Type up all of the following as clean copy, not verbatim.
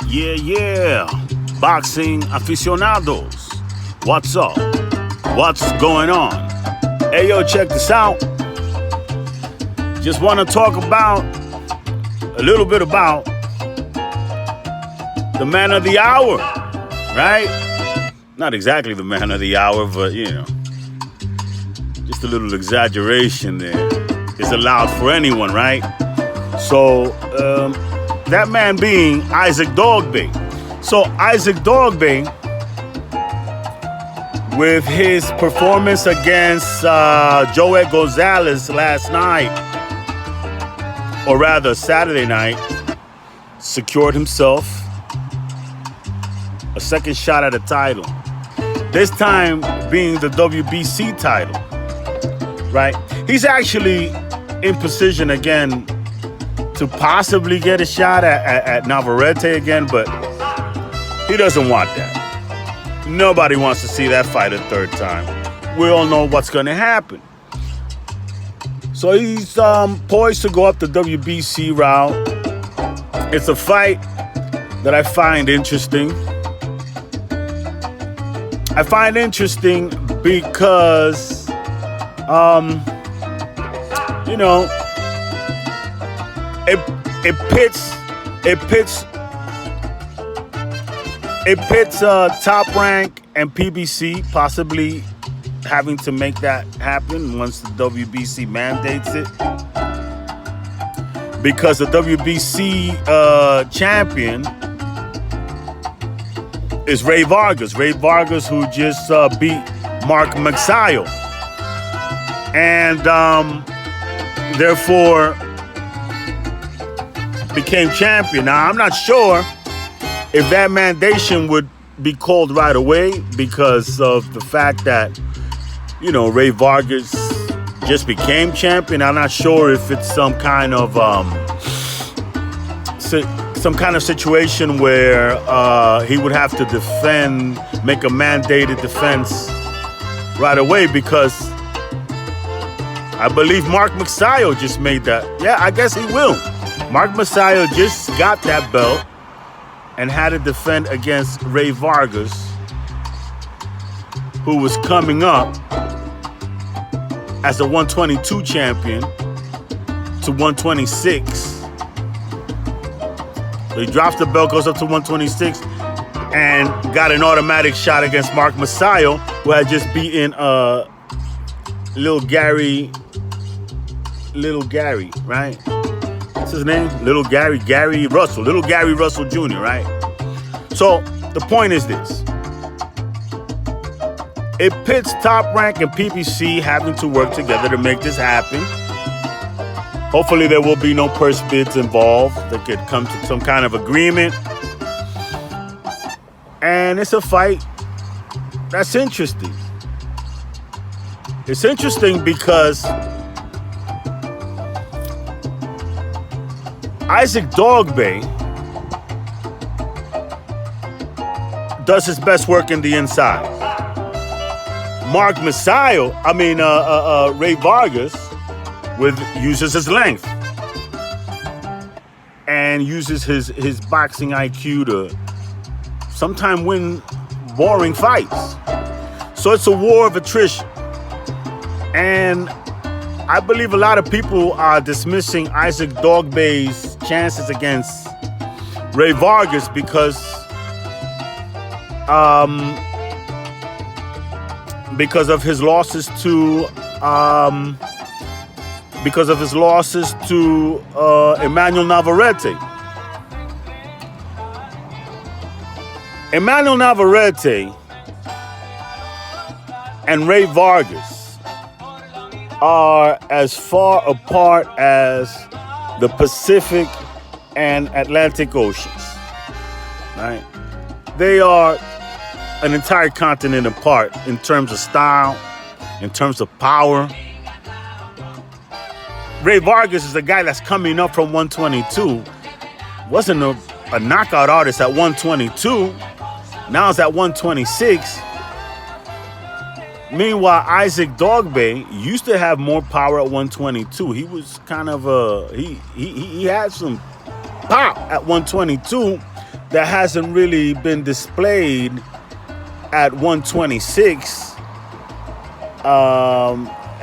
Yeah. Boxing aficionados. What's up? What's going on? Hey, yo, check this out. Just want to talk about a little bit about the man of the hour, right? Not exactly the man of the hour, but, just a little exaggeration there is allowed for anyone, right? So, that man being Isaac Dogbay. So, Isaac Dogbay, with his performance against Joey Gonzalez last night, or rather Saturday night, secured himself a second shot at a title. This time being the WBC title, right? He's actually in position again to possibly get a shot at Navarrete again, but he doesn't want that. Nobody wants to see that fight a third time. We all know what's going to happen. So he's poised to go up the WBC route. It's a fight that I find interesting. I find interesting because, it pits Top Rank and PBC possibly having to make that happen once the WBC mandates it, because the WBC champion is Rey Vargas. Rey Vargas, who just beat Mark Magsayo, and therefore became champion. Now, I'm not sure if that mandation would be called right away because of the fact that, Rey Vargas just became champion. I'm not sure if it's some kind of situation where he would have to make a mandated defense right away, because I believe Mark Magsayo just made that. Yeah, I guess he will. Mark Magsayo just got that belt and had to defend against Rey Vargas, who was coming up as the 122 champion to 126. So he drops the belt, goes up to 126, and got an automatic shot against Mark Magsayo, who had just beaten Little Gary, right? What's his name? Little Gary Russell Jr., right? So the point is this. It pits Top Rank and PBC having to work together to make this happen. Hopefully there will be no purse bids involved. They could come to some kind of agreement. And it's a fight that's interesting. It's interesting because Isaac Dogbay does his best work in the inside. Rey Vargas uses his length and uses his boxing IQ to sometimes win boring fights. So it's a war of attrition. And I believe a lot of people are dismissing Isaac Dogbay's chances against Rey Vargas because of his losses to Emmanuelle Navarrete. Emmanuelle Navarrete and Rey Vargas are as far apart as the Pacific and Atlantic Oceans, right? They are an entire continent apart in terms of style, in terms of power. Rey Vargas is a guy that's coming up from 122. Wasn't a knockout artist at 122. Now it's at 126. Meanwhile, Isaac Dogbay used to have more power at 122. He was kind of he had some pop at 122, that hasn't really been displayed at 126.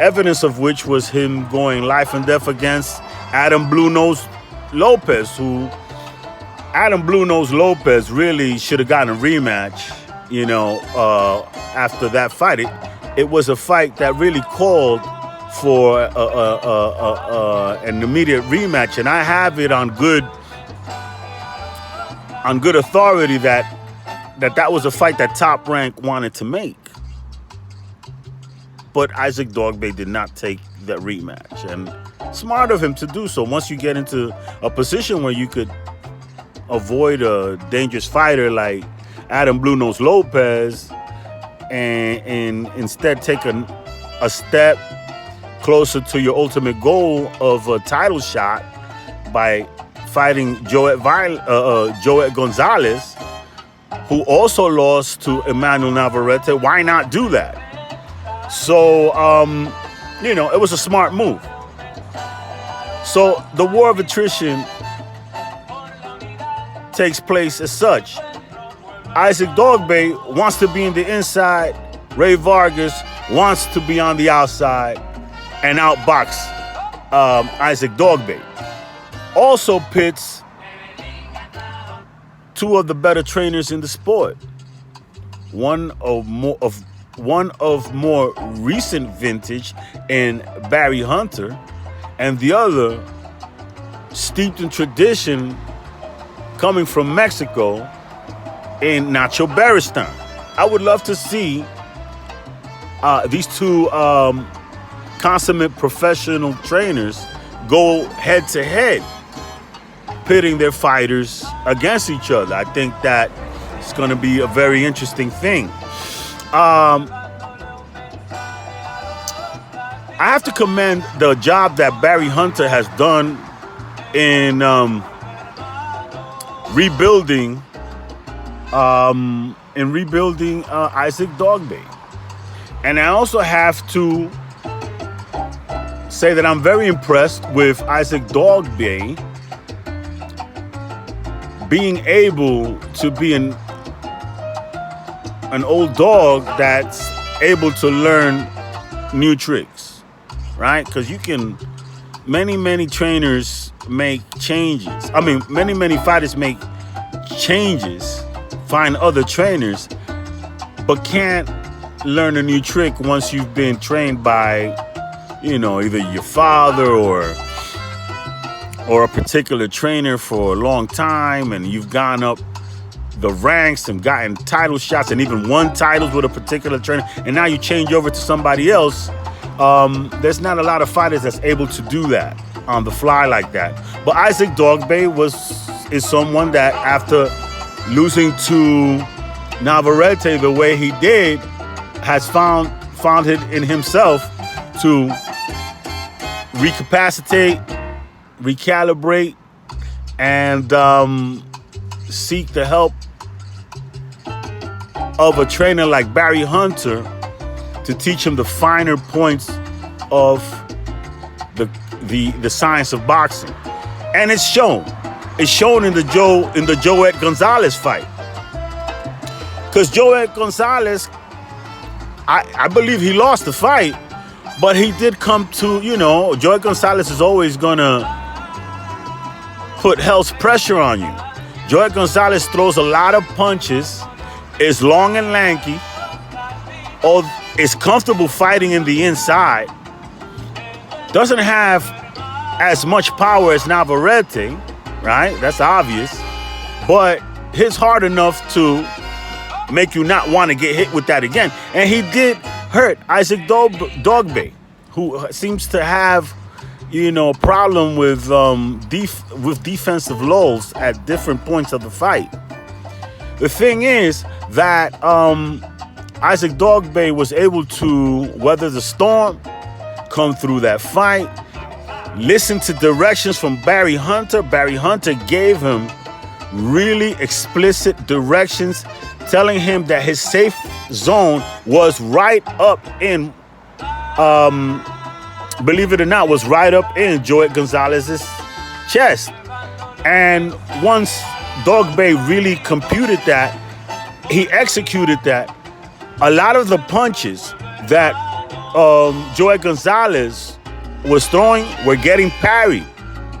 Evidence of which was him going life and death against Adam Blue Nose Lopez, who Adam Blue Nose Lopez really should have gotten a rematch, you know, after that fight. It was a fight that really called for an immediate rematch, and I have it on good authority that was a fight that Top Rank wanted to make. But Isaac Dogbay did not take that rematch, and smart of him to do so. Once you get into a position where you could avoid a dangerous fighter like Adam Blue Nose Lopez, and instead take a step closer to your ultimate goal of a title shot by fighting Joet Gonzalez, who also lost to Emmanuelle Navarrete. Why not do that? So, you know, it was a smart move. So the war of attrition takes place as such. Isaac Dogbay wants to be in the inside. Rey Vargas wants to be on the outside and outbox Isaac Dogbay. Also pits two of the better trainers in the sport. One of more recent vintage in Barry Hunter, and the other steeped in tradition coming from Mexico in Nacho Beristain. I would love to see these two consummate professional trainers go head to head, pitting their fighters against each other. I think that it's going to be a very interesting thing. I have to commend the job that Barry Hunter has done in rebuilding Isaac Dogbay. And I also have to say that I'm very impressed with Isaac Dogbay being able to be an old dog that's able to learn new tricks, right? Because you can, many trainers make changes. I mean, many fighters make changes, find other trainers, but can't learn a new trick once you've been trained by, you know, either your father or a particular trainer for a long time, and you've gone up the ranks and gotten title shots and even won titles with a particular trainer, and now you change over to somebody else. There's not a lot of fighters that's able to do that on the fly like that. But Isaac Dogbay is someone that, after losing to Navarrete the way he did, has found it in himself to recapacitate, recalibrate, and seek the help of a trainer like Barry Hunter to teach him the finer points of the science of boxing. And it's shown. It's shown in the Joet Gonzalez fight. Because Joet Gonzalez, I believe he lost the fight, but he did come to, you know, Joet Gonzalez is always gonna put hell's pressure on you. Joet Gonzalez throws a lot of punches, is long and lanky, or is comfortable fighting in the inside, doesn't have as much power as Navarrete, right? That's obvious, but hits hard enough to make you not want to get hit with that again. And he did hurt Isaac Dogbay, who seems to have, you know, a problem with defensive lulls at different points of the fight. The thing is that Isaac Dogbay was able to weather the storm, come through that fight, listen to directions from Barry Hunter. Barry Hunter gave him really explicit directions, telling him that his safe zone was right up in, believe it or not, was right up in Joet Gonzalez's chest. And once Dogbay really computed that. He executed that. A lot of the punches that Joey Gonzalez was throwing were getting parried.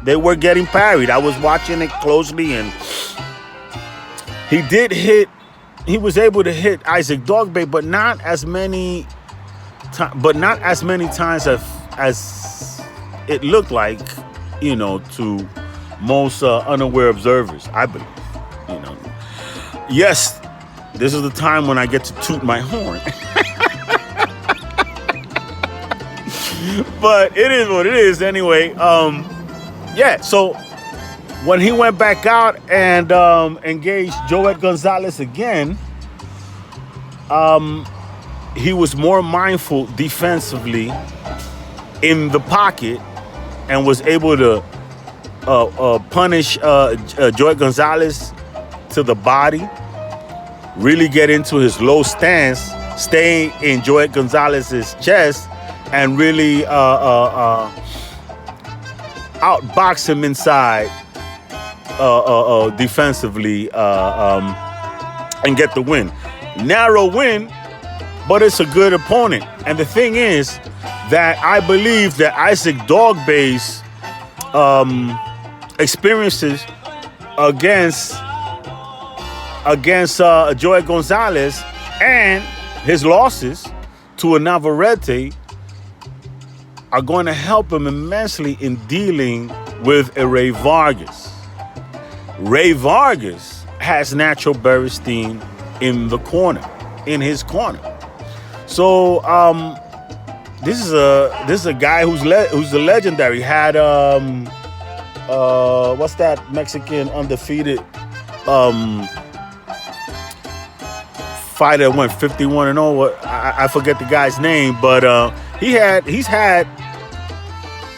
They were getting parried. I was watching it closely, and he did hit. He was able to hit Isaac Dogbay, but not as many times as it looked like, you know, to most unaware observers, I believe. You know, yes, this is the time when I get to toot my horn. But it is what it is anyway. Yeah, so when he went back out and engaged Joey Gonzalez again, he was more mindful defensively in the pocket and was able to punish Joey Gonzalez to the body, really get into his low stance, stay in Joey Gonzalez's chest, and really outbox him inside defensively and get the win. Narrow win, but it's a good opponent. And the thing is that I believe that Isaac Dogbay's experiences against Joey Gonzalez and his losses to a Navarrete are going to help him immensely in dealing with a Rey Vargas. Rey Vargas has natural Beristain in his corner. So this is a guy who's a legendary. Had what's that Mexican undefeated fighter went 51-0. I forget the guy's name, but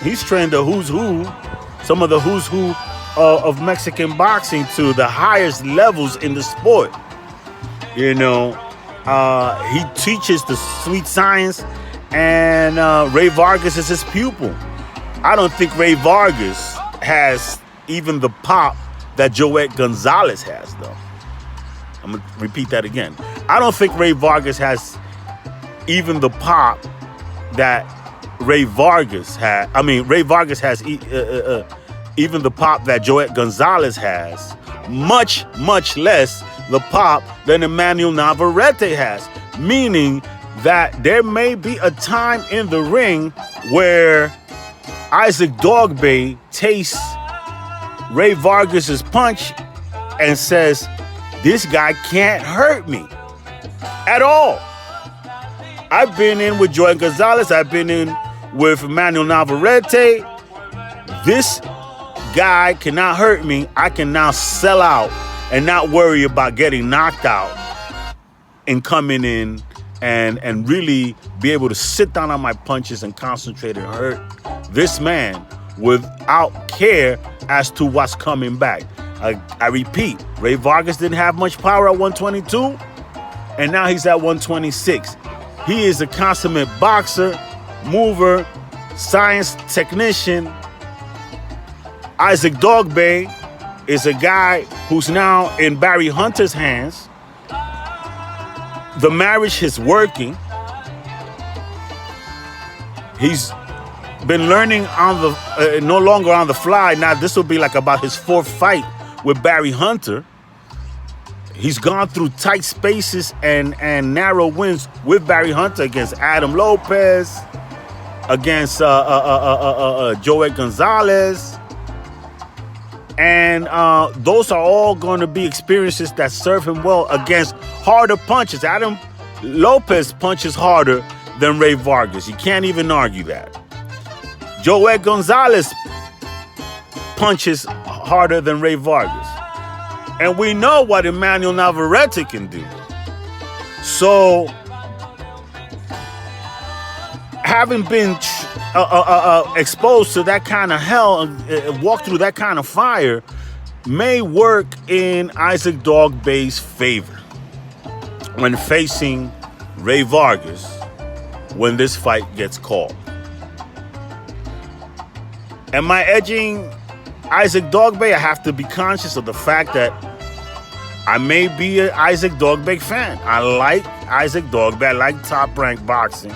he's trained the who's who, some of the who's who of Mexican boxing to the highest levels in the sport. You know, he teaches the sweet science, and Rey Vargas is his pupil. I don't think Rey Vargas has even the pop that Joey Gonzalez has, though. I'm going to repeat that again. I don't think Rey Vargas has even the pop that Rey Vargas had. I mean, Rey Vargas has even the pop that Joey Gonzalez has. Much, much less the pop than Emmanuelle Navarrete has. Meaning that there may be a time in the ring where Isaac Dogbay tastes Rey Vargas's punch and says, this guy can't hurt me at all. I've been in with Joey Gonzalez. I've been in with Emmanuelle Navarrete. This guy cannot hurt me. I can now sell out and not worry about getting knocked out and coming in and really be able to sit down on my punches and concentrate and hurt this man without care as to what's coming back. I repeat, Rey Vargas didn't have much power at 122, and now he's at 126. He is a consummate boxer, mover, science technician. Isaac Dogbay is a guy who's now in Barry Hunter's hands. The marriage is working. He's been learning on the no longer on the fly. Now this will be like about his fourth fight with Barry Hunter. He's gone through tight spaces and narrow wins with Barry Hunter against Adam Lopez, against Joey Gonzalez. And those are all going to be experiences that serve him well against harder punches. Adam Lopez punches harder than Rey Vargas. You can't even argue that. Joey Gonzalez punches harder than Rey Vargas. And we know what Emmanuelle Navarrete can do. So, having been exposed to that kind of hell, walked through that kind of fire, may work in Isaac Dogbay's favor when facing Rey Vargas when this fight gets called. Am I edging Isaac Dogbay? I have to be conscious of the fact that I may be an Isaac Dogbay fan. I like Isaac Dogbay. I like Top Rank boxing.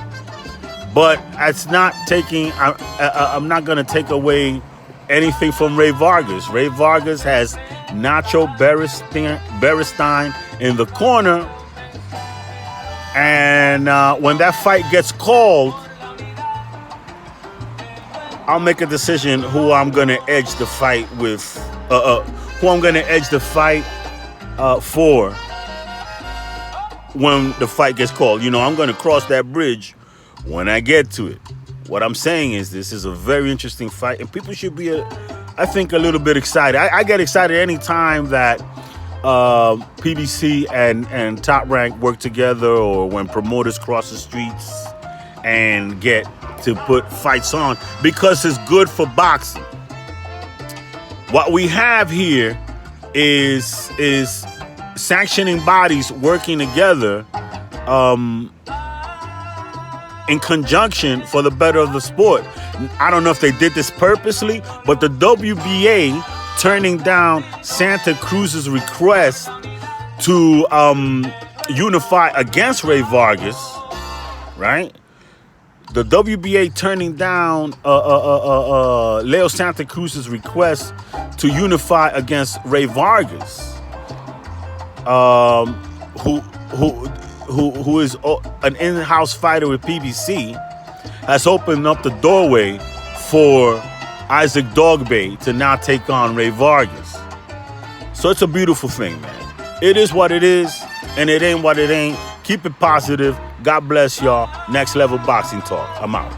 But it's not taking, I'm not going to take away anything from Rey Vargas. Rey Vargas has Nacho Beristain in the corner. And when that fight gets called, I'll make a decision who I'm going to edge the fight with, who I'm going to edge the fight for when the fight gets called. You know, I'm going to cross that bridge when I get to it. What I'm saying is this is a very interesting fight, and people should be, I think, a little bit excited. I get excited any time that PBC and Top Rank work together, or when promoters cross the streets and get to put fights on, because it's good for boxing. What we have here is sanctioning bodies working together in conjunction for the better of the sport. I don't know if they did this purposely, but the WBA turning down Santa Cruz's request to unify against Rey Vargas, right? The WBA turning down Leo Santa Cruz's request to unify against Rey Vargas, who is an in-house fighter with PBC, has opened up the doorway for Isaac Dogbay to now take on Rey Vargas. So it's a beautiful thing, man. It is what it is, and it ain't what it ain't. Keep it positive. God bless y'all. Next Level Boxing Talk. I'm out.